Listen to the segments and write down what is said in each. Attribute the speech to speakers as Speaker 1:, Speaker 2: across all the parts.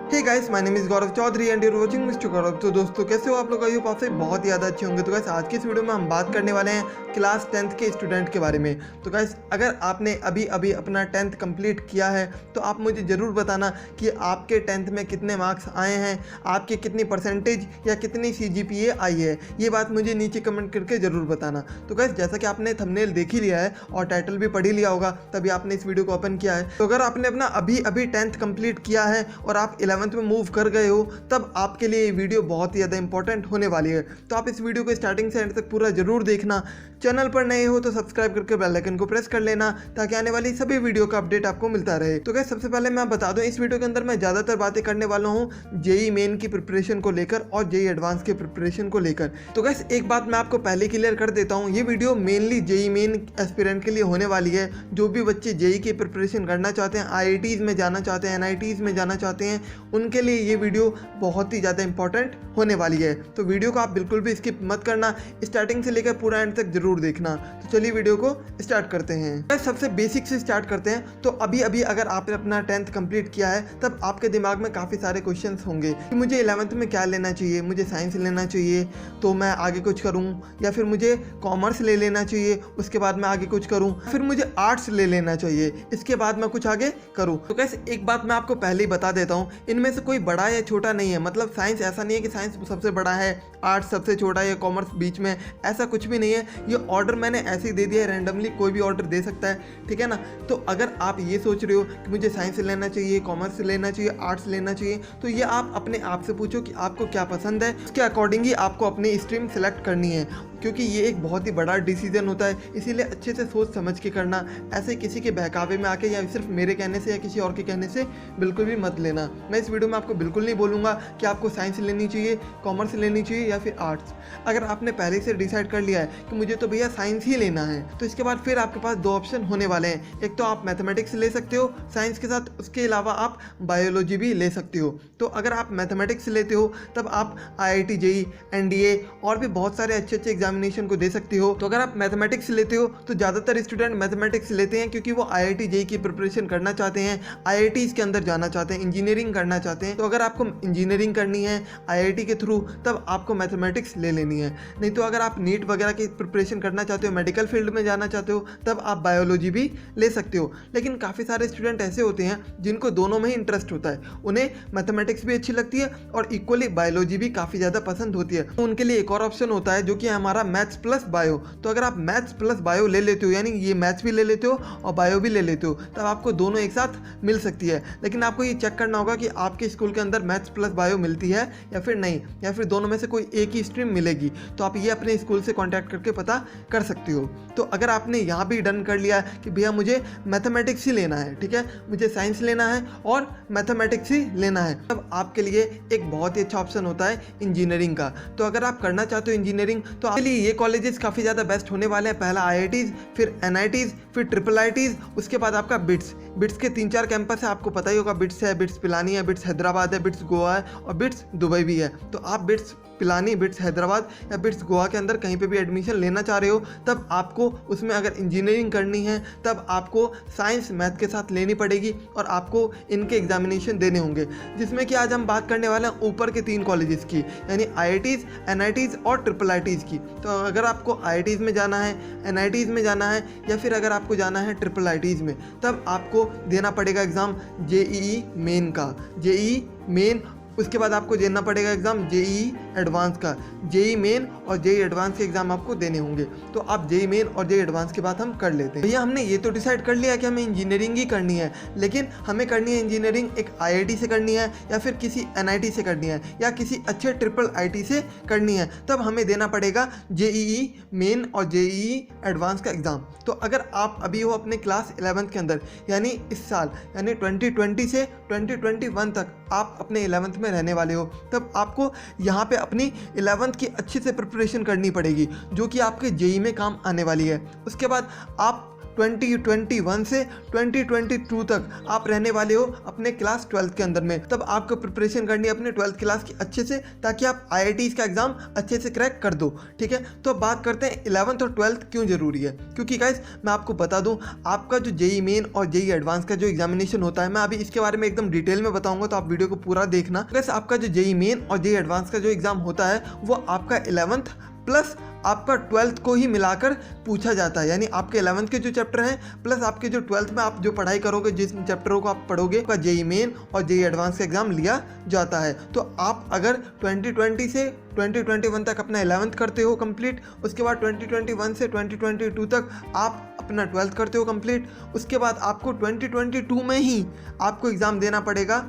Speaker 1: Hey guys, my name is Gaurav Chaudhary and you are watching mister Gaurav. तो दोस्तों कैसे हो आप लोग? आई आपसे बहुत ज़्यादा अच्छे होंगे। तो गाइस आज की इस वीडियो में हम बात करने वाले हैं क्लास 10th के स्टूडेंट के बारे में। तो गाइस अगर आपने अभी अभी अपना 10th कंप्लीट किया है तो आप मुझे ज़रूर बताना कि आपके 10th में कितने मार्क्स आए हैं, आपकी कितनी परसेंटेज या कितनी CGPA आई है। ये बात मुझे नीचे कमेंट करके ज़रूर बताना। तो गाइस जैसा कि आपने थंबनेल देख ही लिया है और टाइटल भी पढ़ ही लिया होगा, तभी आपने इस वीडियो को ओपन किया है। तो अगर आपने अपना अभी अभी 10th कंप्लीट किया है और आप 11th में मूव कर गए हो, तब आपके लिए ये वीडियो बहुत ही ज़्यादा इंपॉर्टेंट होने वाली है। तो आप इस वीडियो को स्टार्टिंग से एंड तक पूरा जरूर देखना। चैनल पर नए हो तो सब्सक्राइब करके बेल आइकन को प्रेस कर लेना ताकि आने वाली सभी वीडियो का अपडेट आपको मिलता रहे। तो गाइस सबसे पहले मैं बता दूं, इस वीडियो के अंदर मैं ज़्यादातर बातें करने वाला हूं जेई मेन की प्रिपरेशन को लेकर और जेई एडवांस की प्रिपरेशन को लेकर। तो गाइस एक बात मैं आपको पहले क्लियर कर देता हूं, ये video mainly JEE Main aspirant के लिए होने वाली है। जो भी बच्चे जेई की प्रिपरेशन करना चाहते हैं, IITs में जाना चाहते हैं, NITs में जाना चाहते हैं, उनके लिए ये वीडियो बहुत ही ज़्यादा इंपॉर्टेंट होने वाली है। तो वीडियो को आप बिल्कुल भी स्किप मत करना, स्टार्टिंग से लेकर पूरा एंड तक जरूर देखना। तो चलिए वीडियो को स्टार्ट करते हैं। सबसे बेसिक से स्टार्ट करते हैं। तो अभी अभी अगर आपने अपना 10th कंप्लीट किया है तब आपके दिमाग में काफ़ी सारे क्वेश्चंस होंगे कि मुझे 11th में क्या लेना चाहिए, मुझे साइंस लेना चाहिए तो मैं आगे कुछ करूं, या फिर मुझे कॉमर्स ले लेना चाहिए उसके बाद मैं आगे कुछ करूं, फिर मुझे आर्ट्स ले लेना चाहिए इसके बाद मैं कुछ आगे करूं। तो कैसे एक बात मैं आपको पहले ही बता देता हूं, इनमें से कोई बड़ा या छोटा नहीं है। मतलब साइंस ऐसा नहीं है कि साइंस सबसे बड़ा है, आर्ट्स सबसे छोटा है या कॉमर्स बीच में, ऐसा कुछ भी नहीं है। ये ऑर्डर मैंने ऐसे ही दे दिया है, रैंडमली कोई भी ऑर्डर दे सकता है, ठीक है ना। तो अगर आप ये सोच रहे हो कि मुझे साइंस लेना चाहिए, कॉमर्स लेना चाहिए, आर्ट्स लेना चाहिए, तो ये आप अपने आप से पूछो कि आपको क्या पसंद है, उसके अकॉर्डिंग ही आपको अपनी स्ट्रीम सेलेक्ट करनी है, क्योंकि ये एक बहुत ही बड़ा डिसीजन होता है। इसीलिए अच्छे से सोच समझ के करना, ऐसे किसी के बहकावे में आके या सिर्फ मेरे कहने से या किसी और के कहने से बिल्कुल भी मत लेना। मैं इस वीडियो में आपको बिल्कुल नहीं बोलूँगा कि आपको साइंस लेनी चाहिए, कॉमर्स लेनी चाहिए या फिर आर्ट्स। अगर आपने पहले से डिसाइड कर लिया है कि मुझे तो भैया साइंस ही लेना है, तो इसके बाद फिर आपके पास दो ऑप्शन होने वाले हैं। एक तो आप मैथमेटिक्स ले सकते हो साइंस के साथ, उसके अलावा आप बायोलॉजी भी ले सकते हो। तो अगर आप मैथमेटिक्स लेते हो तब आप IIT JEE NDA और भी बहुत सारे अच्छे अच्छे एग्जामिनेशन को दे सकते हो। तो अगर आप मैथमेटिक्स लेते हो तो ज़्यादातर स्टूडेंट मैथमेटिक्स लेते हैं क्योंकि वो IIT JEE की प्रिपरेशन करना चाहते हैं, IITs के अंदर जाना चाहते हैं, इंजीनियरिंग करना चाहते हैं। तो अगर आपको इंजीनियरिंग करनी है IIT के थ्रू तब आपको मैथमेटिक्स ले लेनी है। नहीं तो अगर आप नीट वगैरह की प्रिपरेशन करना चाहते हो, मेडिकल फील्ड में जाना चाहते हो, तब आप बायोलॉजी भी ले सकते हो। लेकिन काफ़ी सारे स्टूडेंट ऐसे होते हैं जिनको दोनों में ही इंटरेस्ट होता है, उन्हें मैथमेटिक्स भी अच्छी लगती है और इक्वली बायोलॉजी भी काफ़ी ज़्यादा पसंद होती है। तो उनके लिए एक और ऑप्शन होता है जो कि हमारा मैथ्स प्लस बायो। तो अगर आप मैथ्स प्लस बायो ले लेते हो, यानी ये मैथ्स भी ले लेते हो और बायो भी ले लेते हो, तब आपको दोनों एक साथ मिल सकती है। लेकिन आपको ये चेक करना होगा कि आपके स्कूल के अंदर मैथ्स प्लस बायो मिलती है या फिर नहीं, या फिर दोनों में से कोई एक ही स्ट्रीम मिलेगी। तो आप ये अपने स्कूल से कॉन्टैक्ट करके पता कर सकते हो। तो अगर आपने यहाँ भी डन कर लिया कि भैया मुझे मैथमेटिक्स ही लेना है, ठीक है, मुझे साइंस लेना है और मैथमेटिक्स ही लेना है, तब आपके लिए एक बहुत ही अच्छा ऑप्शन होता है इंजीनियरिंग का। तो अगर आप करना चाहते हो इंजीनियरिंग तो आपके लिए ये कॉलेजेस काफ़ी ज़्यादा बेस्ट होने वाले हैं। पहला IITs, फिर NITs, फिर IIITs, उसके बाद आपका बिट्स के 3-4 कैंपस है, आपको पता ही होगा। बिट्स है, बिट्स पिलानी है, बिट्स हैदराबाद है, बिट्स गोवा है और बिट्स दुबई भी है। तो आप बिट्स पिलानी, बिट्स हैदराबाद या बिट्स गोवा के अंदर कहीं पे भी एडमिशन लेना चाह रहे हो, तब आपको उसमें अगर इंजीनियरिंग करनी है तब आपको साइंस मैथ के साथ लेनी पड़ेगी और आपको इनके एग्जामिनेशन देने होंगे, जिसमें कि आज हम बात करने वाले हैं ऊपर के 3 कॉलेजेस की, यानी IITs, NITs और IIITs की। तो अगर आपको IITs में जाना है, NITs में जाना है या फिर अगर आपको जाना है IIITs में, तब आपको देना पड़ेगा एग्ज़ाम JEE मेन का, JEE मेन। उसके बाद आपको देना पड़ेगा एग्ज़ाम JEE एडवांस का, JEE मेन और JEE एडवांस के एग्ज़ाम आपको देने होंगे। तो आप JEE मेन और JEE एडवांस की बात हम कर लेते हैं। भैया हमने ये तो डिसाइड कर लिया कि हमें इंजीनियरिंग ही करनी है, लेकिन हमें करनी है इंजीनियरिंग एक IIT से करनी है या फिर किसी NIT से करनी है या किसी अच्छे IIIT से करनी है, तब हमें देना पड़ेगा JEE मेन और JEE एडवांस का एग्ज़ाम। तो अगर आप अभी हो अपने क्लास 11th के अंदर, यानी इस साल यानी 2020 से 2021 तक आप अपने 11th में रहने वाले हो, तब आपको यहाँ पे अपनी 11th की अच्छे से प्रिपरेशन करनी पड़ेगी जो कि आपके JEE में काम आने वाली है। उसके बाद आप 2021 से 2022 तक आप रहने वाले हो अपने क्लास 12th के अंदर में। तब आपको प्रिपरेशन करनी है अपने 12th क्लास की अच्छे से, ताकि आप IITs का एग्जाम अच्छे से क्रैक कर दो, ठीक है। तो अब बात करते हैं 11th और 12th क्यों जरूरी है। क्योंकि गाइस मैं आपको बता दूं, आपका जो JEE मेन और JEE एडवांस का जो एग्जामिनेशन होता है, मैं अभी इसके बारे में एकदम डिटेल में बताऊंगा, तो आप वीडियो को पूरा देखना। गाइस आपका जो JEE मेन और JEE एडवांस का जो एग्जाम होता है वो आपका 11th प्लस आपका 12th को ही मिलाकर पूछा जाता है। यानी आपके 11th के जो चैप्टर हैं प्लस आपके जो 12th में आप जो पढ़ाई करोगे, जिस चैप्टरों को आप पढ़ोगे, का JEE मेन और JEE एडवांस का एग्जाम लिया जाता है। तो आप अगर 2020 से 2021 तक अपना 11th करते हो कंप्लीट, उसके बाद 2021 से 2022 तक आप अपना 12th करते हो कंप्लीट, उसके बाद आपको 2022 में ही आपको एग्ज़ाम देना पड़ेगा।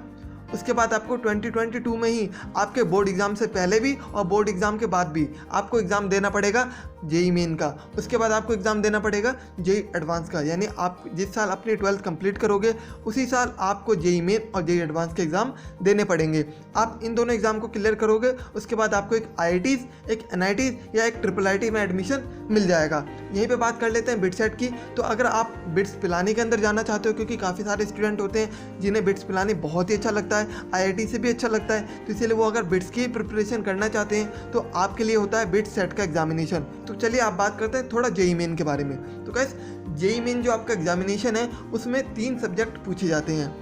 Speaker 1: उसके बाद आपको 2022 में ही आपके बोर्ड एग्ज़ाम से पहले भी और बोर्ड एग्ज़ाम के बाद भी आपको एग्ज़ाम देना पड़ेगा JEE मेन का। उसके बाद आपको एग्ज़ाम देना पड़ेगा JEE एडवांस का। यानी आप जिस साल अपनी 12th कंप्लीट करोगे उसी साल आपको JEE मेन और JEE एडवांस के एग्ज़ाम देने पड़ेंगे। आप इन दोनों एग्ज़ाम को क्लियर करोगे, उसके बाद आपको एक IITs, एक NITs या एक IIIT में एडमिशन मिल जाएगा। यहीं पे बात कर लेते हैं बिट्स की। तो अगर आप बिट्स पिलानी के अंदर जाना चाहते हो, क्योंकि काफ़ी सारे स्टूडेंट होते हैं जिन्हें बिट्स पिलानी बहुत ही अच्छा लगता है, IIT से भी अच्छा लगता है, तो इसीलिए वो अगर बिट्स की प्रिपरेशन करना चाहते हैं तो आपके लिए होता है बिट्स सेट का एग्जामिनेशन। तो चलिए आप बात करते हैं थोड़ा JEE मेन के बारे में। तो गाइस JEE मेन जो आपका एग्जामिनेशन है उसमें 3 सब्जेक्ट पूछे जाते हैं।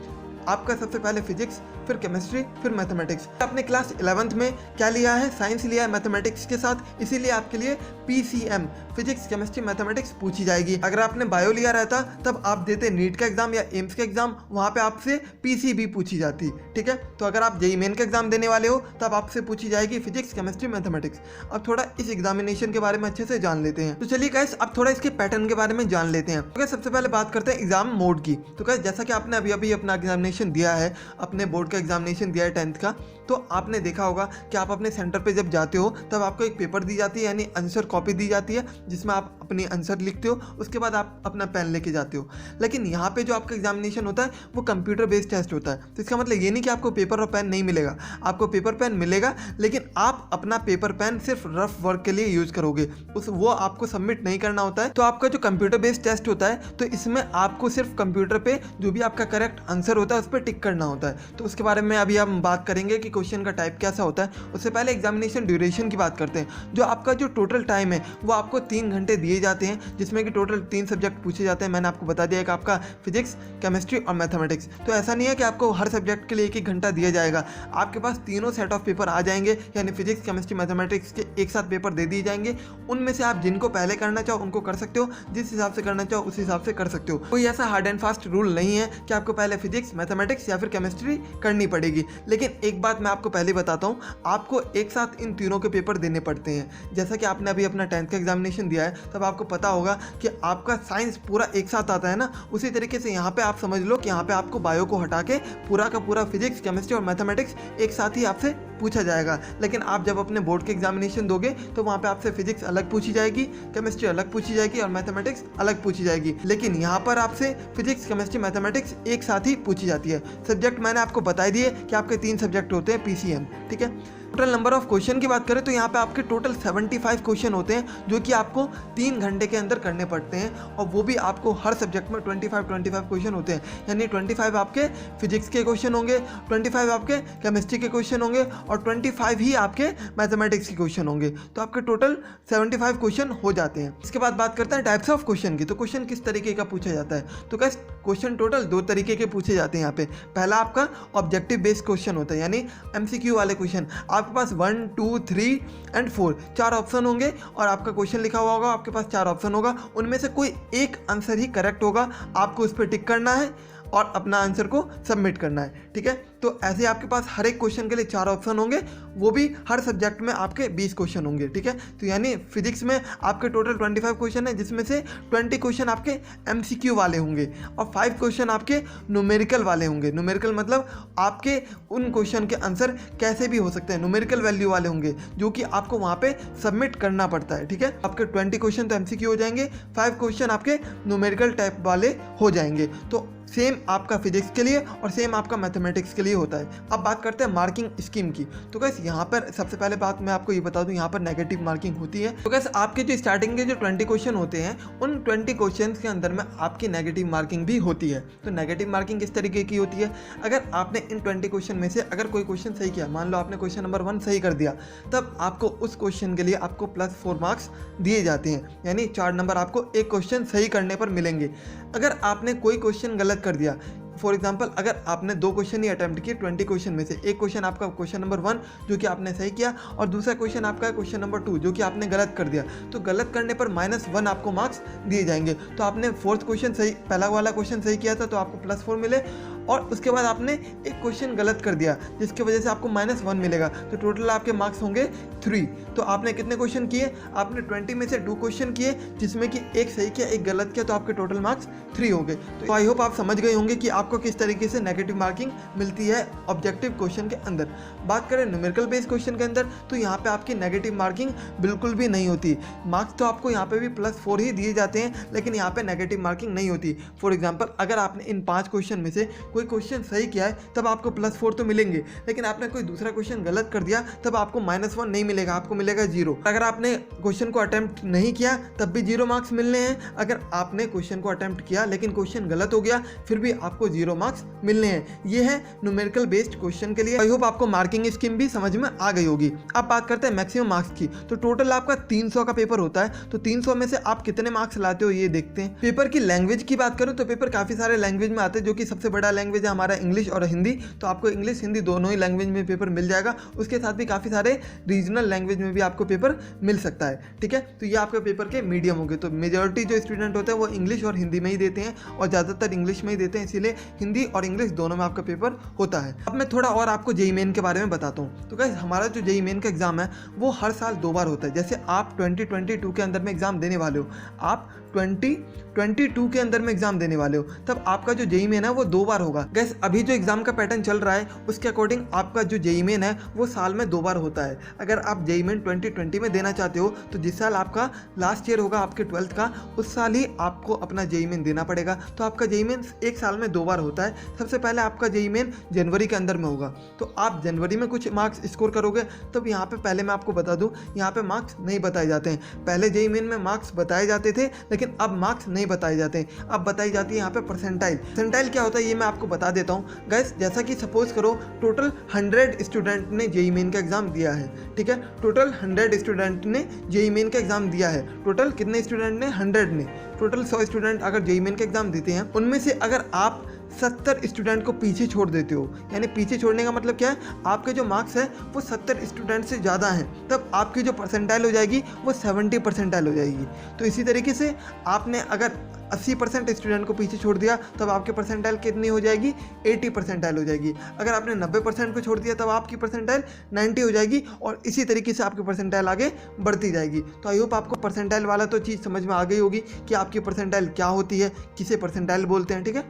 Speaker 1: आपका सबसे पहले फिजिक्स, फिर केमिस्ट्री, फिर मैथमेटिक्स। आपने क्लास 11th में क्या लिया है, साइंस लिया है मैथमेटिक्स के साथ, इसीलिए आपके लिए PCM फिजिक्स केमिस्ट्री मैथमेटिक्स पूछी जाएगी। अगर आपने बायो लिया रहता तब आप देते नीट का एग्जाम या एम्स का एग्जाम, वहाँ पे आपसे PCB पूछी जाती, ठीक है। तो अगर आप JEE मेन का एग्जाम देने वाले हो तब आपसे पूछी जाएगी फिजिक्स केमिस्ट्री मैथमेटिक्स। अब थोड़ा इस एग्जामिनेशन के बारे में अच्छे से जान लेते हैं। तो चलिए गाइस अब थोड़ा इसके पैटर्न के बारे में जान लेते हैं। तो सबसे पहले बात करते हैं एग्जाम मोड की। तो गाइस जैसा कि आपने अभी अभी अपना एग्जामिनेशन दिया है, अपने बोर्ड का एग्जामिनेशन दिया है 10th का, तो आपने देखा होगा कि आप अपने सेंटर पे जब जाते हो तब आपको एक पेपर दी जाती है, यानी आंसर कॉपी दी जाती है, जिसमें आप अपनी आंसर लिखते हो, उसके बाद आप अपना पेन लेके जाते हो। लेकिन यहाँ पे जो आपका एग्जामिनेशन होता है वो कंप्यूटर बेस्ड टेस्ट होता है। तो इसका मतलब ये नहीं कि आपको पेपर और पेन नहीं मिलेगा, आपको पेपर पेन मिलेगा, लेकिन आप अपना पेपर पेन सिर्फ रफ वर्क के लिए यूज़ करोगे, वो आपको सबमिट नहीं करना होता है। तो आपका जो कंप्यूटर बेस्ड टेस्ट होता है, तो इसमें आपको सिर्फ कंप्यूटर पे जो भी आपका करेक्ट आंसर होता है उस पर टिक करना होता है। तो उसके बारे में अभी हम बात करेंगे कि क्वेश्चन का टाइप कैसा होता है। उससे पहले एग्जामिनेशन ड्यूरेशन की बात करते हैं। जो आपका जो टोटल टाइम है वो आपको 3 घंटे दिए जाते हैं, जिसमें कि टोटल 3 सब्जेक्ट पूछे जाते हैं। मैंने आपको बता दिया कि आपका फिजिक्स, केमिस्ट्री और मैथमेटिक्स। तो ऐसा नहीं है कि आपको हर सब्जेक्ट के लिए 1-1 घंटा दिया जाएगा, आपके पास तीनों सेट ऑफ पेपर आ जाएंगे, यानी फिजिक्स, केमिस्ट्री, मैथमेटिक्स के एक साथ पेपर दे दिए जाएंगे। उनमें से आप जिनको पहले करना चाहो उनको कर सकते हो, जिस हिसाब से करना चाहो उस हिसाब से कर सकते हो। कोई ऐसा हार्ड एंड फास्ट रूल नहीं है कि आपको पहले फिजिक्स, मैथमेटिक्स या फिर केमिस्ट्री करनी पड़ेगी। लेकिन एक बात मैं आपको पहले बताता हूँ, आपको एक साथ इन तीनों के पेपर देने पड़ते हैं। जैसा कि आपने अभी अपना 10th का एग्जामिनेशन दिया है, तब आपको पता होगा कि आपका साइंस पूरा एक साथ आता है ना, उसी तरीके से यहाँ पे आप समझ लो कि यहाँ पे आपको बायो को हटा के पूरा का पूरा फिजिक्स, केमिस्ट्री और मैथमेटिक्स एक साथ ही आपसे पूछा जाएगा। लेकिन आप जब अपने बोर्ड के एग्जामिनेशन दोगे तो वहाँ पे आपसे फिजिक्स अलग पूछी जाएगी, केमिस्ट्री अलग पूछी जाएगी और मैथमेटिक्स अलग पूछी जाएगी। लेकिन यहाँ पर आपसे फिजिक्स, केमिस्ट्री, मैथमेटिक्स एक साथ ही पूछी जाती है। सब्जेक्ट मैंने आपको बता दिए कि आपके 3 सब्जेक्ट होते हैं PCM, ठीक है। टोटल नंबर ऑफ क्वेश्चन की बात करें तो यहाँ पे आपके टोटल 75 क्वेश्चन होते हैं, जो कि आपको 3 घंटे के अंदर करने पड़ते हैं, और वो भी आपको हर सब्जेक्ट में 25 क्वेश्चन होते हैं। यानी 25 आपके फिजिक्स के क्वेश्चन होंगे, 25 आपके केमिस्ट्री के क्वेश्चन होंगे और 25 ही आपके मैथमेटिक्स के क्वेश्चन होंगे। तो आपके टोटल 75 क्वेश्चन हो जाते हैं। इसके बाद बात करते हैं टाइप्स ऑफ क्वेश्चन की। तो क्वेश्चन किस तरीके का पूछा जाता है, तो कैसे क्वेश्चन टोटल 2 तरीके के पूछे जाते हैं यहाँ पे। पहला आपका ऑब्जेक्टिव बेस्ड क्वेश्चन होता है, यानी MCQ वाले क्वेश्चन। आपके पास 1, 2, 3 एंड 4 4 ऑप्शन होंगे और आपका क्वेश्चन लिखा हुआ होगा, आपके पास 4 ऑप्शन होगा, उनमें से कोई एक आंसर ही करेक्ट होगा। आपको उस पर टिक करना है और अपना आंसर को सबमिट करना है, ठीक है। तो ऐसे आपके पास हर एक क्वेश्चन के लिए 4 ऑप्शन होंगे, वो भी हर सब्जेक्ट में आपके 20 क्वेश्चन होंगे, ठीक है। तो यानी फिजिक्स में आपके टोटल 25 क्वेश्चन है, जिसमें से 20 क्वेश्चन आपके MCQ वाले होंगे और 5 क्वेश्चन आपके न्यूमेरिकल वाले होंगे। न्यूमेरिकल मतलब आपके उन क्वेश्चन के आंसर कैसे भी हो सकते हैं, न्यूमेरिकल वैल्यू वाले होंगे, जो कि आपको वहाँ पे सबमिट करना पड़ता है, ठीक है। आपके 20 क्वेश्चन तो MCQ हो जाएंगे, 5 क्वेश्चन आपके न्यूमेरिकल टाइप वाले हो जाएंगे। तो सेम आपका फिजिक्स के लिए और सेम आपका मैथमेटिक्स के लिए होता है। अब बात करते हैं मार्किंग स्कीम की। तो गाइस यहाँ पर सबसे पहले बात मैं आपको ये बता दूँ, यहाँ पर नेगेटिव मार्किंग होती है। तो गाइस आपके जो स्टार्टिंग के जो 20 क्वेश्चन होते हैं उन 20 क्वेश्चन के अंदर में आपकी नेगेटिव मार्किंग भी होती है। तो नेगेटिव मार्किंग किस तरीके की होती है, अगर आपने इन 20 क्वेश्चन में से अगर कोई क्वेश्चन सही किया, मान लो आपने क्वेश्चन नंबर 1 सही कर दिया, तब आपको उस क्वेश्चन के लिए आपको +4 मार्क्स दिए जाते हैं, यानी 4 नंबर आपको एक क्वेश्चन सही करने पर मिलेंगे। अगर आपने कोई क्वेश्चन गलत कर दिया, फॉर एग्जाम्पल अगर आपने 2 क्वेश्चन ही अटैम्प्ट किए 20 क्वेश्चन में से, एक क्वेश्चन आपका क्वेश्चन नंबर 1 जो कि आपने सही किया और दूसरा क्वेश्चन आपका क्वेश्चन नंबर 2 जो कि आपने गलत कर दिया, तो गलत करने पर -1 आपको मार्क्स दिए जाएंगे। तो आपने 4th क्वेश्चन सही, पहला वाला क्वेश्चन सही किया था तो आपको +4 मिले, और उसके बाद आपने एक क्वेश्चन गलत कर दिया जिसकी वजह से आपको -1 मिलेगा, तो टोटल आपके मार्क्स होंगे 3। तो आपने कितने क्वेश्चन किए, आपने 20 में से 2 क्वेश्चन किए जिसमें कि एक सही किया एक गलत किया, तो आपके टोटल मार्क्स 3 हो गए। तो आई होप आप समझ गए होंगे कि आपको किस तरीके से नेगेटिव मार्किंग मिलती है ऑब्जेक्टिव क्वेश्चन के अंदर। बात करें न्यूमेरिकल बेस्ड क्वेश्चन के अंदर, तो यहाँ पे आपकी नेगेटिव मार्किंग बिल्कुल भी नहीं होती। मार्क्स तो आपको यहाँ पे भी +4 ही दिए जाते हैं, लेकिन यहाँ पे नेगेटिव मार्किंग नहीं होती। फॉर एग्जाम्पल अगर आपने इन 5 क्वेश्चन में से कोई क्वेश्चन सही किया है तब आपको +4 तो मिलेंगे, लेकिन आपने कोई दूसरा क्वेश्चन गलत कर दिया तब आपको -1 नहीं मिलेगा, आपको मिलेगा 0। अगर आपने क्वेश्चन को अटेम्प्ट नहीं किया तब भी 0 मार्क्स मिलने हैं। अगर आपने क्वेश्चन को अटेम्प्ट किया लेकिन क्वेश्चन गलत हो गया फिर भी आपको 0 मार्क्स मिलने हैं। ये है न्यूमेरिकल बेस्ड क्वेश्चन के लिए। आई होप आपको मार्किंग स्कीम भी समझ में आ गई होगी। अब बात करते हैं मैक्सिमम मार्क्स की। तो टोटल आपका 300 का पेपर होता है, तो 300 में से आप कितने मार्क्स लाते हो ये देखते हैं। पेपर की लैंग्वेज की बात करूं तो पेपर काफ़ी सारे लैंग्वेज में आते हैं, जो कि सबसे बड़ा लैंग्वेज है हमारा इंग्लिश और हिंदी। तो आपको इंग्लिश हिंदी दोनों ही लैंग्वेज में पेपर मिल जाएगा, उसके साथ भी काफ़ी सारे रीजनल लैंग्वेज में भी आपको पेपर मिल सकता है। ठीक है, तो ये आपके पेपर के मीडियम होंगे। तो मेजॉरिटी जो स्टूडेंट होते हैं वो इंग्लिश और हिंदी में ही देते हैं, और ज़्यादातर इंग्लिश में ही देते हैं, इसीलिए हिंदी और इंग्लिश दोनों में आपका पेपर होता है। अब मैं थोड़ा और आपको जेईई मेन के बारे में बताता हूँ। तो गाइस हमारा जो जेईई मेन का एग्जाम है वो हर साल 2 बार होता है। जैसे आप 2022 के अंदर में एग्जाम देने वाले हो, आप 2022 के अंदर में एग्जाम देने वाले हो, तब आपका जो जेईई मेन है वो 2 बार होगा। गैस अभी जो एग्जाम का पैटर्न चल रहा है उसके अकॉर्डिंग आपका जो जेईई मेन है वो साल में 2 बार होता है। अगर आप जेईई मेन 2020 में देना चाहते हो तो जिस साल आपका लास्ट ईयर होगा आपके 12th का, उस साल ही आपको अपना जेईई मेन देना पड़ेगा। तो आपका जेईई मेन एक साल में 2 बार होता है। सबसे पहले आपका जेईई मेन जनवरी के अंदर में होगा, तो आप जनवरी में कुछ मार्क्स स्कोर करोगे। तब यहाँ पे पहले मैं आपको बता दूँ, यहाँ पे मार्क्स नहीं बताए जाते हैं। पहले जेईई मेन में मार्क्स बताए जाते थे, लेकिन अब मार्क्स नहीं बताए जाते हैं। अब बताई जाती है यहाँ पे परसेंटाइल। परसेंटाइल क्या होता है ये मैं आपको बता देता हूँ। गाइस जैसा कि सपोज करो टोटल 100 स्टूडेंट ने जेईई मेन का एग्जाम दिया है। ठीक है, टोटल 100 स्टूडेंट ने जेईई मेन का एग्जाम दिया है। टोटल कितने स्टूडेंट ने, 100 ने। टोटल 100 स्टूडेंट अगर जेईई मेन का एग्जाम देते हैं, उनमें से अगर आप 70 स्टूडेंट को पीछे छोड़ देते हो, यानी पीछे छोड़ने का मतलब क्या है, आपके जो मार्क्स है वो 70 स्टूडेंट से ज़्यादा हैं, तब आपकी जो परसेंटाइल हो जाएगी वो 70 परसेंटाइल हो जाएगी। तो इसी तरीके से आपने अगर 80% स्टूडेंट को पीछे छोड़ दिया तब आपकी परसेंटाइल कितनी हो जाएगी, 80 परसेंटाइल हो जाएगी। अगर आपने 90% को छोड़ दिया तब आपकी परसेंटाइल 90 हो जाएगी, और इसी तरीके से आपकी परसेंटाइल आगे बढ़ती जाएगी। तो आई होप आपको परसेंटाइल वाला तो चीज़ समझ में आ गई होगी कि आपकी परसेंटाइल क्या होती है, किसे परसेंटाइल बोलते हैं। ठीक है,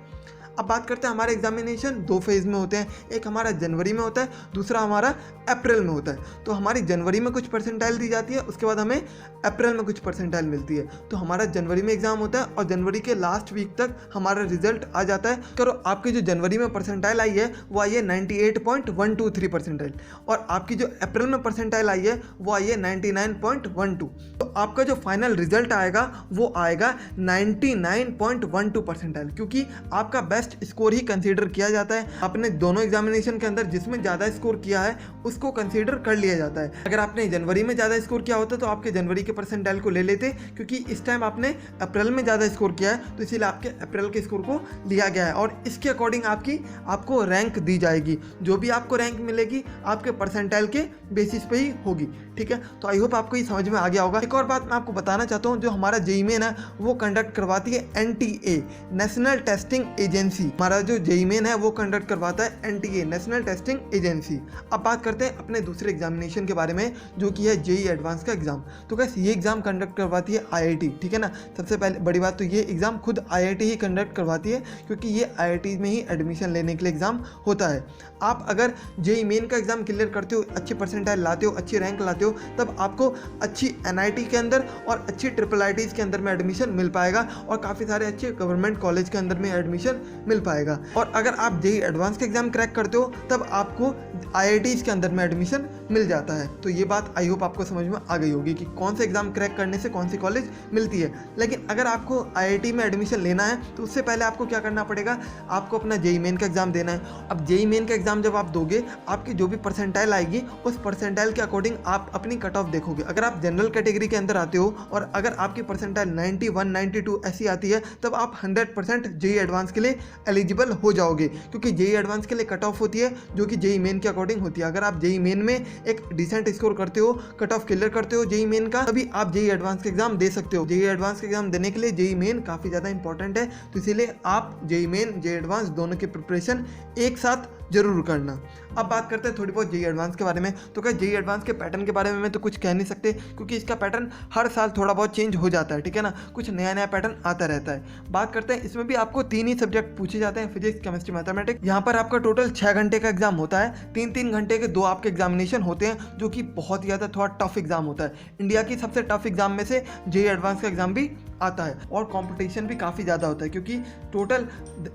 Speaker 1: अब बात करते हैं हमारे एग्जामिनेशन 2 फेज़ में होते हैं। एक हमारा जनवरी में होता है, दूसरा हमारा अप्रैल में होता है। तो हमारी जनवरी में कुछ परसेंटाइल दी जाती है, उसके बाद हमें अप्रैल में कुछ परसेंटाइल मिलती है। तो हमारा जनवरी में एग्जाम होता है और जनवरी के लास्ट वीक तक हमारा रिजल्ट आ जाता है। करो आपकी जो जनवरी में परसेंटाइल आई है वो आई है 98.123 परसेंटाइल, और आपकी जो अप्रैल में परसेंटाइल आई है वो आई है 99.12। तो आपका जो फाइनल रिजल्ट आएगा वो आएगा 99.12 परसेंटाइल, क्योंकि आपका बेस्ट स्कोर ही कंसीडर किया जाता है। आपने दोनों एग्जामिनेशन के अंदर जिसमें ज़्यादा स्कोर किया है उसको कंसीडर कर लिया जाता है। अगर आपने जनवरी में ज़्यादा स्कोर किया होता तो आपके जनवरी के परसेंटाइल को ले लेते, क्योंकि इस टाइम आपने अप्रैल में ज़्यादा स्कोर किया है तो इसीलिए आपके अप्रैल के स्कोर को लिया गया है, और इसके अकॉर्डिंग आपको रैंक दी जाएगी। जो भी आपको रैंक मिलेगी आपके परसेंटाइल के बेसिस पे ही होगी। ठीक है, तो आई होप आपको ये समझ में आ गया होगा। एक और बात मैं आपको बताना चाहता हूँ, जो हमारा जेईई मेन है वो कंडक्ट करवाती है एनटीए, नेशनल टेस्टिंग एजेंसी। हमारा जो जेईई मेन है वो कंडक्ट करवाता है एनटीए, नेशनल टेस्टिंग एजेंसी। अब बात करते हैं अपने दूसरे एग्जामिनेशन के बारे में, जो कि है जेईई एडवांस का एग्जाम। तो कैसे ये एग्जाम कंडक्ट करवाती है आईआईटी। ठीक है ना, सबसे पहले बड़ी बात तो ये एग्जाम खुद आईआईटी ही कंडक्ट करवाती है, क्योंकि ये आईआईटी में ही एडमिशन लेने के लिए एग्जाम होता है। आप अगर जेईई मेन का एग्जाम क्लियर करते हो, अच्छी परसेंटाइल लाते हो, अच्छी रैंक लाते हो, तब आपको अच्छी एनआईटी के अंदर और अच्छी ट्रिपल आईटीज़ के अंदर में एडमिशन मिल पाएगा, और काफ़ी सारे अच्छे गवर्नमेंट कॉलेज के अंदर में एडमिशन मिल पाएगा। और अगर आप जेईई एडवांस के एग्जाम क्रैक करते हो तब आपको IITs के अंदर में एडमिशन मिल जाता है। तो ये बात आई होप आपको समझ में आ गई होगी कि कौन से एग्जाम क्रैक करने से कौन सी कॉलेज मिलती है। लेकिन अगर आपको IIT में एडमिशन लेना है तो उससे पहले आपको क्या करना पड़ेगा, आपको अपना जेईई मेन का एग्जाम देना है। अब जेईई मेन का एग्जाम जब आप दोगे, आपकी जो भी परसेंटाइल आएगी उस परसेंटाइल के अकॉर्डिंग आप अपनी कट ऑफ देखोगे। अगर आप जनरल कैटेगरी के अंदर आते हो और अगर आपकी परसेंटाइल 91, 92 ऐसी आती है तब आप 100% जेईई एडवांस के लिए एलिजिबल हो जाओगे, क्योंकि जेईई एडवांस के लिए कट ऑफ होती है जो कि जेईई मेन के अकॉर्डिंग होती है। अगर आप जेईई मेन में एक डिसेंट स्कोर करते हो, कट ऑफ क्लियर करते हो जेईई मेन का, तभी आप जेईई एडवांस के एग्जाम दे सकते हो। जेईई एडवांस के एग्जाम देने के लिए जेईई मेन काफ़ी ज़्यादा इंपॉर्टेंट है, तो इसीलिए आप जेईई मेन जेईई एडवांस दोनों की प्रिपरेशन एक साथ जरूर करना। अब बात करते हैं थोड़ी बहुत जेईई एडवांस के बारे में। तो क्या जेईई एडवांस के पैटर्न के बारे में तो कुछ कह नहीं सकते, क्योंकि इसका पैटर्न हर साल थोड़ा बहुत चेंज हो जाता है, ठीक है ना, कुछ नया नया पैटर्न आता रहता है। बात करते हैं, इसमें भी आपको 3 ही सब्जेक्ट पूछे जाते हैं, फिजिक्स, केमिस्ट्री, मैथमेटिक्स। यहाँ पर आपका टोटल 6 घंटे का एग्जाम होता है, 3-3 घंटे के 2 आपके एग्जामिनेशन होते हैं, जो कि बहुत ज़्यादा थोड़ा टफ एग्जाम होता है। इंडिया की सबसे टफ एग्जाम में से जेईई एडवांस का एग्जाम भी आता है और कंपटीशन भी काफ़ी ज़्यादा होता है, क्योंकि टोटल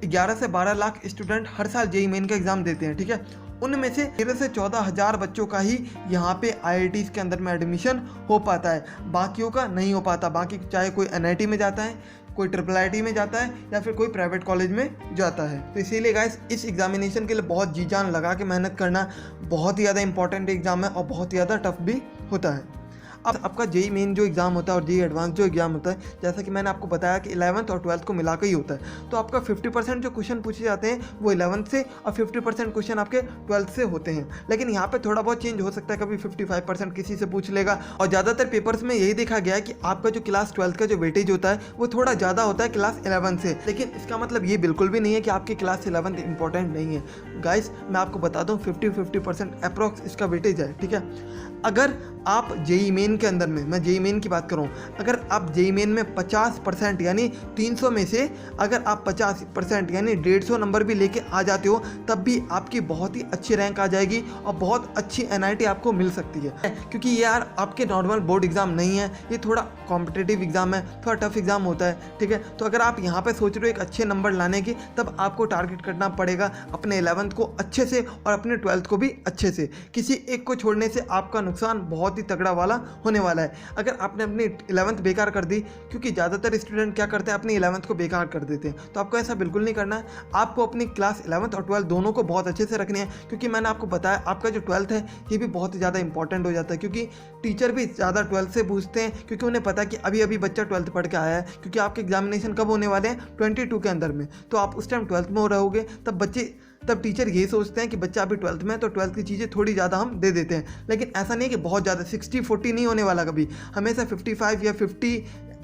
Speaker 1: 11 से 12 लाख स्टूडेंट हर साल जेईई मेन का एग्जाम देते हैं, ठीक है। उनमें से 13 से 14 हज़ार बच्चों का ही यहाँ पे IITs के अंदर में एडमिशन हो पाता है, बाकियों का नहीं हो पाता। बाकी चाहे कोई NIT में जाता है, कोई IIIT में जाता है या फिर कोई प्राइवेट कॉलेज में जाता है। तो इसीलिए गाइस इस एग्जामिनेशन के लिए बहुत जी जान लगा के मेहनत करना बहुत ही ज़्यादा इंपॉर्टेंट एग्जाम है और बहुत ही ज़्यादा टफ भी होता है। अब आपका जेईई मेन जो एग्ज़ाम होता है और जेईई एडवांस जो एग्ज़ाम होता है, जैसा कि मैंने आपको बताया कि 11th और 12th को मिलाकर ही होता है। तो आपका 50% जो क्वेश्चन पूछे जाते हैं वो 11th से और 50% क्वेश्चन आपके 12th से होते हैं। लेकिन यहाँ पे थोड़ा बहुत चेंज हो सकता है, कभी 55% किसी से पूछ लेगा। और ज़्यादातर पेपर्स में यही देखा गया है कि आपका जो क्लास 12th का जो वेटेज होता है वो थोड़ा ज़्यादा होता है क्लास 11 से। लेकिन इसका मतलब ये बिल्कुल भी नहीं है कि आपकी क्लास 11 इंपॉर्टेंट नहीं है। गाइस मैं आपको बता दूँ 50% अप्रॉक्स इसका वेटेज है, ठीक है। अगर आप जेईई मेन के अंदर में, मैं जेईई मेन की बात करूँ, अगर आप जेईई मेन में 50% यानी 300 में से अगर आप 50% यानी 150 नंबर भी लेके आ जाते हो, तब भी आपकी बहुत ही अच्छी रैंक आ जाएगी और बहुत अच्छी NIT आपको मिल सकती है। क्योंकि ये यार आपके नॉर्मल बोर्ड एग्जाम नहीं है, ये थोड़ा कॉम्पिटिटिव एग्जाम है, थोड़ा टफ एग्जाम होता है, ठीक है। तो अगर आप यहाँ पे सोच रहे हो एक अच्छे नंबर लाने की, तब आपको टारगेट करना पड़ेगा अपने 11th को अच्छे से और अपने 12th को भी अच्छे से। किसी एक को छोड़ने से आपका नुकसान बहुत ही तगड़ा वाला होने वाला है। अगर आपने अपनी 11th बेकार कर दी, क्योंकि ज़्यादातर स्टूडेंट क्या करते हैं अपनी 11th को बेकार कर देते हैं, तो आपको ऐसा बिल्कुल नहीं करना है। आपको अपनी क्लास 11th और 12th दोनों को बहुत अच्छे से रखनी है, क्योंकि मैंने आपको बताया आपका जो 12th है ये भी बहुत ज़्यादा इंपॉर्टेंट हो जाता है, क्योंकि टीचर भी ज़्यादा 12th से पूछते हैं, क्योंकि उन्हें पता है कि अभी अभी बच्चा 12th पढ़ के आया है। क्योंकि आपके एग्जामिनेशन कब होने वाले हैं 22 के अंदर में, तो आप उस टाइम 12th में हो रहोगे, तब टीचर ये सोचते हैं कि बच्चा अभी 12th में है तो 12th की चीज़ें थोड़ी ज़्यादा हम दे देते हैं। लेकिन ऐसा नहीं है कि बहुत ज़्यादा 60-40 नहीं होने वाला, कभी हमेशा 55 या 50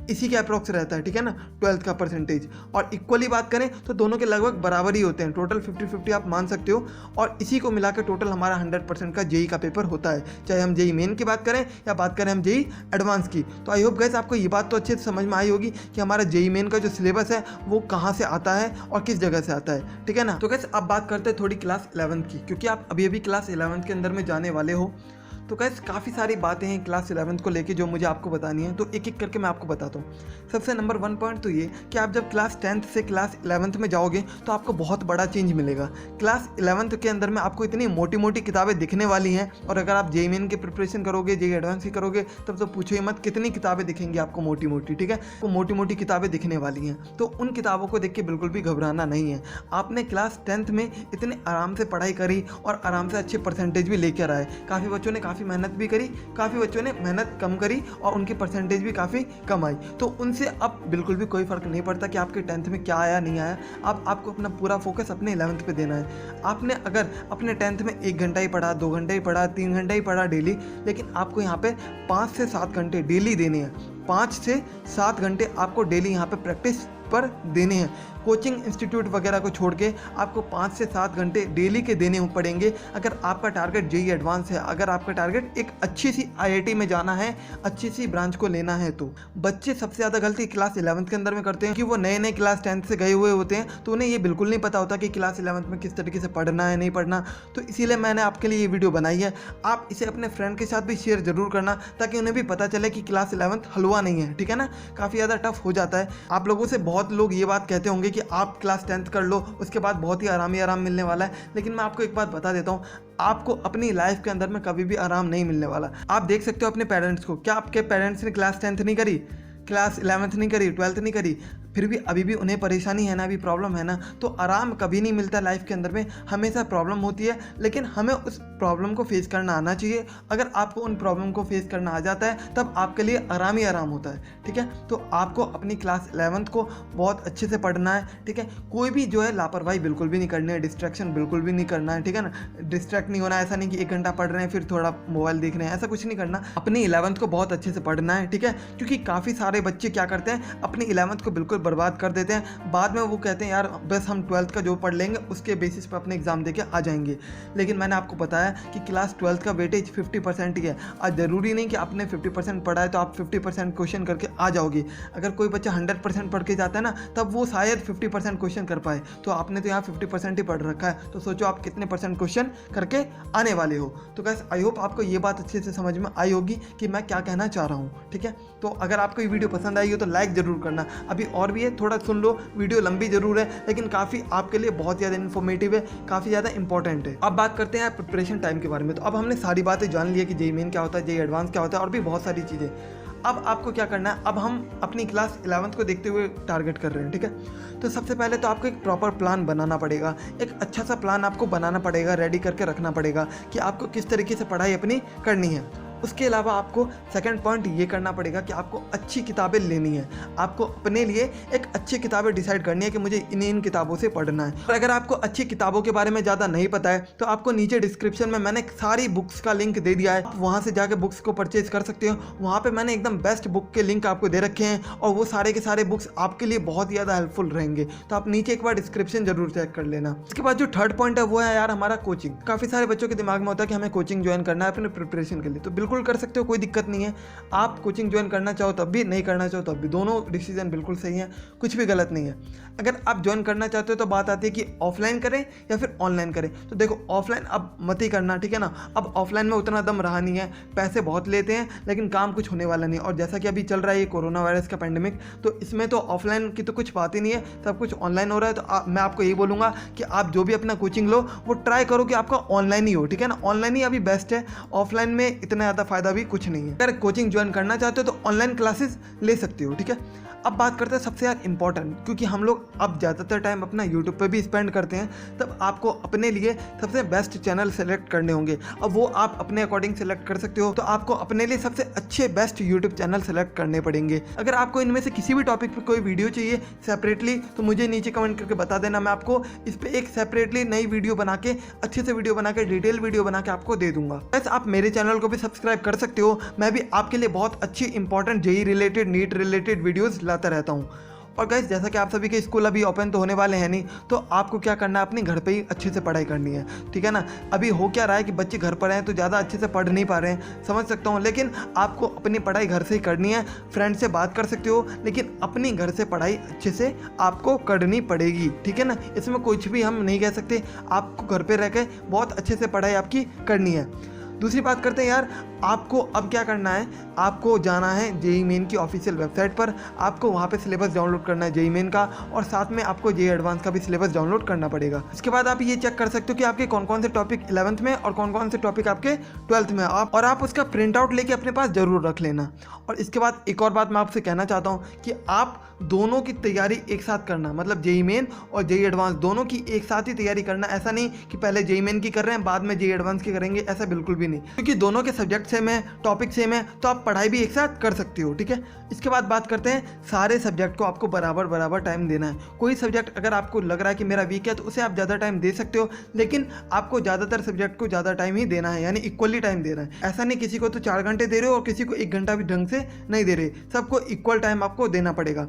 Speaker 1: इसी के अप्रॉक्स रहता है, ठीक है ना, 12th का परसेंटेज। और इक्वली बात करें तो दोनों के लगभग बराबर ही होते हैं, टोटल 50-50 आप मान सकते हो। और इसी को मिलाकर टोटल हमारा 100% का जेईई का पेपर होता है, चाहे हम जेईई मेन की बात करें या बात करें हम जेईई एडवांस की। तो आई होप गाइस आपको ये बात तो अच्छे से समझ में आई होगी कि हमारा जेईई मेन का जो सिलेबस है वो कहाँ से आता है और किस जगह से आता है, ठीक है ना। तो गाइस अब बात करते हैं थोड़ी क्लास 11th की, क्योंकि आप अभी अभी क्लास 11th के अंदर में जाने वाले हो। तो गाइस काफ़ी सारी बातें हैं क्लास 11th को लेके जो मुझे आपको बतानी है, तो एक एक करके मैं आपको बताता हूँ। सबसे नंबर 1 पॉइंट तो ये कि आप जब क्लास 10th से क्लास 11th में जाओगे तो आपको बहुत बड़ा चेंज मिलेगा। क्लास 11th के अंदर में आपको इतनी मोटी मोटी किताबें दिखने वाली हैं, और अगर आप जेईई मेन की प्रिपरेशन करोगे, जेईई एडवांस की करोगे, तब तो पूछो ही मत कितनी किताबें दिखेंगी आपको मोटी मोटी, ठीक है। वो मोटी मोटी किताबें दिखने वाली हैं, तो उन किताबों को देख के बिल्कुल भी घबराना नहीं है। आपने क्लास 10th में इतने आराम से पढ़ाई करी और आराम से अच्छे परसेंटेज भी लेकर आए। काफ़ी बच्चों ने काफ़ी मेहनत भी करी, काफ़ी बच्चों ने मेहनत कम करी और उनकी परसेंटेज भी काफ़ी कम आई। तो उनसे अब बिल्कुल भी कोई फ़र्क नहीं पड़ता कि आपके 10th में क्या आया नहीं आया। अब आपको अपना पूरा फोकस अपने 11th पे देना है। आपने अगर अपने 10th में 1 घंटा ही पढ़ा, 2 घंटे ही पढ़ा, 3 घंटे ही पढ़ा डेली, लेकिन आपको यहाँ पे 5 से 7 घंटे डेली देने हैं। 5 से 7 घंटे आपको डेली यहाँ पे प्रैक्टिस पर देने हैं। कोचिंग इंस्टीट्यूट वगैरह को छोड़ के आपको 5 से 7 घंटे डेली के देने पड़ेंगे अगर आपका टारगेट जेईई एडवांस है, अगर आपका टारगेट एक अच्छी सी IIT में जाना है, अच्छी सी ब्रांच को लेना है। तो बच्चे सबसे ज़्यादा गलती क्लास 11th के अंदर में करते हैं कि वो नए नए क्लास 10th से गए हुए होते हैं, तो उन्हें ये बिल्कुल नहीं पता होता कि क्लास 11th में किस तरीके से पढ़ना है, नहीं पढ़ना। तो इसीलिए मैंने आपके लिए ये वीडियो बनाई है। आप इसे अपने फ्रेंड के साथ भी शेयर ज़रूर करना, ताकि उन्हें भी पता चले कि क्लास 11th हलवा नहीं है, ठीक है ना। काफ़ी ज़्यादा टफ हो जाता है। आप लोगों से बहुत बहुत लोग ये बात कहते होंगे कि आप क्लास 10th कर लो, उसके बाद बहुत ही आराम मिलने वाला है। लेकिन मैं आपको एक बात बता देता हूँ, आपको अपनी लाइफ के अंदर में कभी भी आराम नहीं मिलने वाला। आप देख सकते हो अपने पेरेंट्स को, क्या आपके पेरेंट्स ने क्लास 10th नहीं करी, क्लास 11th नहीं करी, 12th नहीं करी, फिर भी अभी भी उन्हें परेशानी है ना, अभी प्रॉब्लम है ना। तो आराम कभी नहीं मिलता लाइफ के अंदर में, हमेशा प्रॉब्लम होती है। लेकिन हमें उस प्रॉब्लम को फेस करना आना चाहिए। अगर आपको उन प्रॉब्लम को फेस करना आ जाता है तब आपके लिए आराम ही आराम होता है, ठीक है। तो आपको अपनी क्लास 11th को बहुत अच्छे से पढ़ना है, ठीक है। कोई भी जो है लापरवाही बिल्कुल भी नहीं करनी है, डिस्ट्रैक्शन बिल्कुल भी नहीं करना है, ठीक है ना। डिस्ट्रैक्ट नहीं होना है, ऐसा नहीं कि 1 घंटा पढ़ रहे हैं फिर थोड़ा मोबाइल देख रहे हैं, ऐसा कुछ नहीं करना। अपनी 11th को बहुत अच्छे से पढ़ना है, ठीक है। क्योंकि काफ़ी सारे बच्चे क्या करते हैं, अपनी 11th को बिल्कुल बर्बाद कर देते हैं। बाद में वो कहते हैं यार बस हम 12th का जो पढ़ लेंगे उसके बेसिस पर अपने एग्जाम देके आ जाएंगे। लेकिन मैंने आपको बताया कि क्लास 12th का वेटेज 50% ही है। आज ज़रूरी नहीं कि आपने 50% पढ़ा है तो आप 50% क्वेश्चन करके आ जाओगे। अगर कोई बच्चा 100% पढ़ के जाता है ना, तब वो शायद 50% क्वेश्चन कर पाए। तो आपने तो यहाँ 50% ही पढ़ रखा है, तो सोचो आप कितने % क्वेश्चन करके आने वाले हो। तो गाइस आई होप आपको ये बात अच्छे से समझ में आई होगी कि मैं क्या कहना चाह रहा हूँ, ठीक है। तो अगर आपको ये वीडियो पसंद आई हो तो लाइक ज़रूर करना। अभी और भी है, थोड़ा सुन लो, वीडियो लंबी जरूर है लेकिन काफ़ी आपके लिए बहुत ज़्यादा इन्फॉर्मेटिव है, काफ़ी ज़्यादा इंपॉर्टेंट है। अब बात करते हैं प्रिपरेशन टाइम के बारे में। तो अब हमने सारी बातें जान ली है कि जेईई मेन क्या होता है, जेईई एडवांस क्या होता है और भी बहुत सारी चीज़ें। अब आपको क्या करना है, अब हम अपनी क्लास 11th को देखते हुए टारगेट कर रहे हैं, ठीक है। तो सबसे पहले तो आपको एक प्रॉपर प्लान बनाना पड़ेगा, एक अच्छा सा प्लान आपको बनाना पड़ेगा, रेडी करके रखना पड़ेगा कि आपको किस तरीके से पढ़ाई अपनी करनी है। उसके अलावा आपको सेकंड पॉइंट ये करना पड़ेगा कि आपको अच्छी किताबें लेनी है। आपको अपने लिए एक अच्छी किताबें डिसाइड करनी है कि मुझे इन किताबों से पढ़ना है। और अगर आपको अच्छी किताबों के बारे में ज़्यादा नहीं पता है तो आपको नीचे डिस्क्रिप्शन में मैंने सारी बुक्स का लिंक दे दिया है, आप वहाँ से जाके बुक्स को परचेज कर सकते हो। वहाँ पर मैंने एकदम बेस्ट बुक के लिंक आपको दे रखे हैं और वो सारे के सारे बुक्स आपके लिए बहुत ज़्यादा हेल्पफुल रहेंगे। तो आप नीचे एक बार डिस्क्रिप्शन जरूर चेक कर लेना। इसके बाद जो थर्ड पॉइंट है वो है यार हमारा कोचिंग। काफ़ी सारे बच्चों के दिमाग में होता है कि हमें कोचिंग ज्वाइन करना है अपने प्रिपरेशन के लिए, तो बिल्कुल कर सकते हो, कोई दिक्कत नहीं है। आप कोचिंग ज्वाइन करना चाहो तब भी, नहीं करना चाहो तब भी, दोनों डिसीजन बिल्कुल सही है, कुछ भी गलत नहीं है। अगर आप ज्वाइन करना चाहते हो तो बात आती है कि ऑफलाइन करें या फिर ऑनलाइन करें। तो देखो ऑफलाइन अब मत ही करना, ठीक है ना। अब ऑफलाइन में उतना दम रहा नहीं है, पैसे बहुत लेते हैं लेकिन काम कुछ होने वाला नहीं। और जैसा कि अभी चल रहा है ये कोरोना वायरस का पेंडेमिक, तो इसमें तो ऑफलाइन की तो कुछ बात ही नहीं है, सब कुछ ऑनलाइन हो रहा है। तो मैं आपको यही बोलूँगा कि आप जो भी अपना कोचिंग लो वो ट्राई करो कि आपका ऑनलाइन ही हो, ठीक है ना। ऑनलाइन ही अभी बेस्ट है, ऑफलाइन में इतना ज़्यादा फायदा भी कुछ नहीं है। अगर कोचिंग ज्वाइन करना चाहते हो तो ऑनलाइन क्लासेस ले सकते हो, ठीक है। अब बात करते हैं सबसे यार इंपॉर्टेंट, क्योंकि हम लोग अब ज़्यादातर टाइम अपना यूट्यूब पे भी स्पेंड करते हैं, तब आपको अपने लिए सबसे बेस्ट चैनल सेलेक्ट करने होंगे। अब वो आप अपने अकॉर्डिंग सेलेक्ट कर सकते हो, तो आपको अपने लिए सबसे अच्छे बेस्ट यूट्यूब चैनल सेलेक्ट करने पड़ेंगे। अगर आपको इनमें से किसी भी टॉपिक पर कोई वीडियो चाहिए सेपरेटली तो मुझे नीचे कमेंट करके बता देना, मैं आपको इस पर एक सेपरेटली नई वीडियो बना के, अच्छे से वीडियो बना के, डिटेल वीडियो बना के आपको दे दूंगा। बस आप मेरे चैनल को भी सब्सक्राइब कर सकते हो, मैं भी आपके लिए बहुत अच्छी important JEE related, NEET related videos लाता रहता हूँ। और गाइस जैसा कि आप सभी के स्कूल अभी ओपन तो होने वाले हैं नहीं, तो आपको क्या करना है, अपने घर पे ही अच्छे से पढ़ाई करनी है, ठीक है ना। अभी हो क्या रहा है कि बच्चे घर पर हैं तो ज़्यादा अच्छे से पढ़ नहीं पा रहे हैं, समझ सकता हूँ, लेकिन आपको अपनी पढ़ाई घर से ही करनी है। फ्रेंड से बात कर सकते हो लेकिन अपनी घर से पढ़ाई अच्छे से आपको करनी पड़ेगी, ठीक है ना। इसमें कुछ भी हम नहीं कह सकते, आपको घर पर रह के बहुत अच्छे से पढ़ाई आपकी करनी है। दूसरी बात करते हैं यार, आपको अब क्या करना है, आपको जाना है जेईई मेन की ऑफिशियल वेबसाइट पर, आपको वहाँ पे सिलेबस डाउनलोड करना है जेईई मेन का, और साथ में आपको जेईई एडवांस का भी सिलेबस डाउनलोड करना पड़ेगा। इसके बाद आप ये चेक कर सकते हो कि आपके कौन कौन से टॉपिक 11th में और कौन कौन से टॉपिक आपके 12th में, आप उसका प्रिंट आउट लेके अपने पास जरूर रख लेना। और इसके बाद एक और बात मैं आपसे कहना चाहता हूँ कि आप दोनों की तैयारी एक साथ करना, मतलब जेईई मेन और जेईई एडवांस दोनों की एक साथ ही तैयारी करना। ऐसा नहीं कि पहले जेईई मेन की कर रहे हैं बाद में जेईई एडवांस की करेंगे, ऐसा बिल्कुल भी नहीं, क्योंकि दोनों के सब्जेक्ट सेम है, टॉपिक सेम है, तो आप पढ़ाई भी एक साथ कर सकते हो, ठीक है। इसके बाद बात करते हैं, सारे सब्जेक्ट को आपको बराबर टाइम देना है। कोई सब्जेक्ट अगर आपको लग रहा है कि मेरा वीक है तो उसे आप ज़्यादा टाइम दे सकते हो, लेकिन आपको ज़्यादातर सब्जेक्ट को ज़्यादा टाइम ही देना है, यानी इक्वली टाइम देना है। ऐसा नहीं किसी को तो 4 घंटे दे रहे हो और किसी को 1 घंटा भी ढंग से नहीं दे रहे, सबको इक्वल टाइम आपको देना पड़ेगा।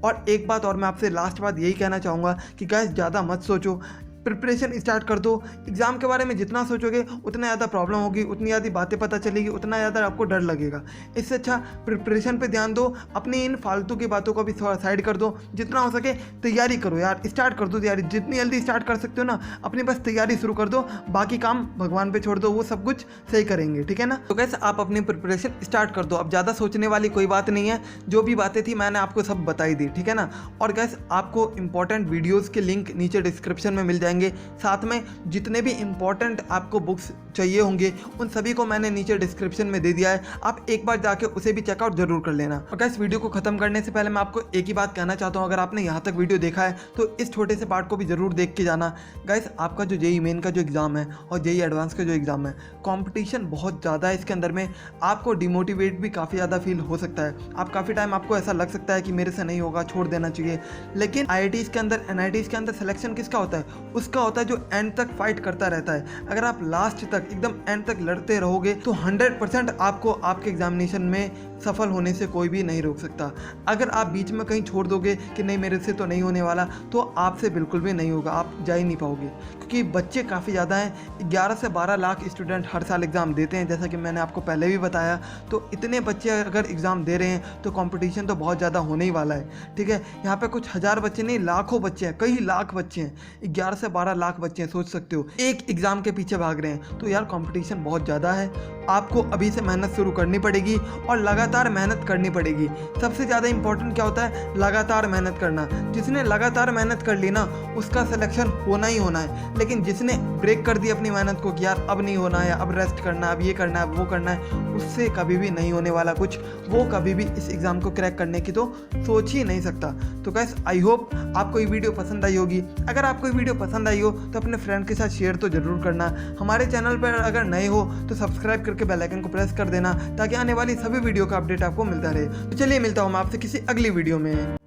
Speaker 1: और एक बात और मैं आपसे लास्ट बात यही कहना चाहूँगा कि गाइस ज़्यादा मत सोचो, प्रिपरेशन स्टार्ट कर दो। एग्ज़ाम के बारे में जितना सोचोगे उतना ज़्यादा प्रॉब्लम होगी, उतनी ज़्यादा बातें पता चलेगी, उतना ज़्यादा आपको डर लगेगा। इससे अच्छा प्रिपरेशन पे ध्यान दो, अपनी इन फालतू की बातों को भी थोड़ा साइड कर दो। जितना हो सके तैयारी करो यार, स्टार्ट कर दो तैयारी, जितनी जल्दी स्टार्ट कर सकते हो ना अपनी बस तैयारी शुरू कर दो, बाकी काम भगवान पे छोड़ दो, वो सब कुछ सही करेंगे, ठीक है ना। तो कैसे आप अपनी प्रिपरेशन स्टार्ट कर दो, अब ज़्यादा सोचने वाली कोई बात नहीं है, जो भी बातें थी मैंने आपको सब बताई दी, ठीक है ना। और गैस आपको इंपॉर्टेंट वीडियोज़ के लिंक नीचे डिस्क्रिप्शन में मिल जाएंगे, साथ में जितने भी इंपॉर्टेंट आपको बुक्स चाहिए होंगे उन सभी को मैंने नीचे डिस्क्रिप्शन में दे दिया है, आप एक बार जाके उसे भी चेकआउट जरूर कर लेना। और गैस वीडियो को खत्म करने से पहले मैं आपको एक ही बात कहना चाहता हूँ, अगर आपने यहाँ तक वीडियो देखा है तो इस छोटे से पार्ट को भी जरूर देख के जाना। गैस आपका जो जेईई मेन का जो एग्ज़ाम है और जेईई एडवांस का जो एग्ज़ाम है, कंपटीशन बहुत ज़्यादा है इसके अंदर में, आपको डिमोटिवेट भी काफ़ी ज़्यादा फील हो सकता है। आप काफ़ी टाइम आपको ऐसा लग सकता है कि मेरे से नहीं होगा, छोड़ देना चाहिए। लेकिन IITs के अंदर, NITs के अंदर सिलेक्शन किसका होता है? उसका होता है जो एंड तक फाइट करता रहता है। अगर आप लास्ट तक एकदम एंड तक लड़ते रहोगे तो 100% आपको आपके एग्जामिनेशन में सफल होने से कोई भी नहीं रोक सकता। अगर आप बीच में कहीं छोड़ दोगे कि नहीं मेरे से तो नहीं होने वाला, तो आपसे बिल्कुल भी नहीं होगा, आप जा ही नहीं पाओगे, क्योंकि बच्चे काफ़ी ज़्यादा हैं। 11 से 12 लाख स्टूडेंट हर साल एग्ज़ाम देते हैं, जैसा कि मैंने आपको पहले भी बताया। तो इतने बच्चे अगर एग्ज़ाम दे रहे हैं तो कंपटीशन तो बहुत ज़्यादा होने ही वाला है, ठीक है। यहाँ पे कुछ हज़ार बच्चे नहीं, लाखों बच्चे हैं, कई लाख बच्चे हैं, 11 से 12 लाख बच्चे हैं, सोच सकते हो एक एग्ज़ाम के पीछे भाग रहे हैं। तो यार कंपटीशन बहुत ज़्यादा है, आपको अभी से मेहनत शुरू करनी पड़ेगी और लगातार मेहनत करनी पड़ेगी। सबसे ज़्यादा इंपॉर्टेंट क्या होता है? लगातार मेहनत करना। जिसने लगातार मेहनत कर ली ना उसका सिलेक्शन होना ही होना है, लेकिन जिसने ब्रेक कर दी अपनी मेहनत को कि यार अब नहीं होना है, अब रेस्ट करना है, अब ये करना है, अब वो करना है, उससे कभी भी नहीं होने वाला कुछ, वो कभी भी इस एग्ज़ाम को क्रैक करने की तो सोच ही नहीं सकता। तो गाइस आई होप आपको ये वीडियो पसंद आई होगी। अगर आपको ये वीडियो पसंद आई हो तो अपने फ्रेंड के साथ शेयर तो ज़रूर करना। हमारे चैनल पर अगर नए हो तो सब्सक्राइब करके बेल आइकन को प्रेस कर देना, ताकि आने वाली सभी वीडियो का अपडेट आपको मिलता रहे। तो चलिए मिलता हूँ मैं आपसे किसी अगली वीडियो में।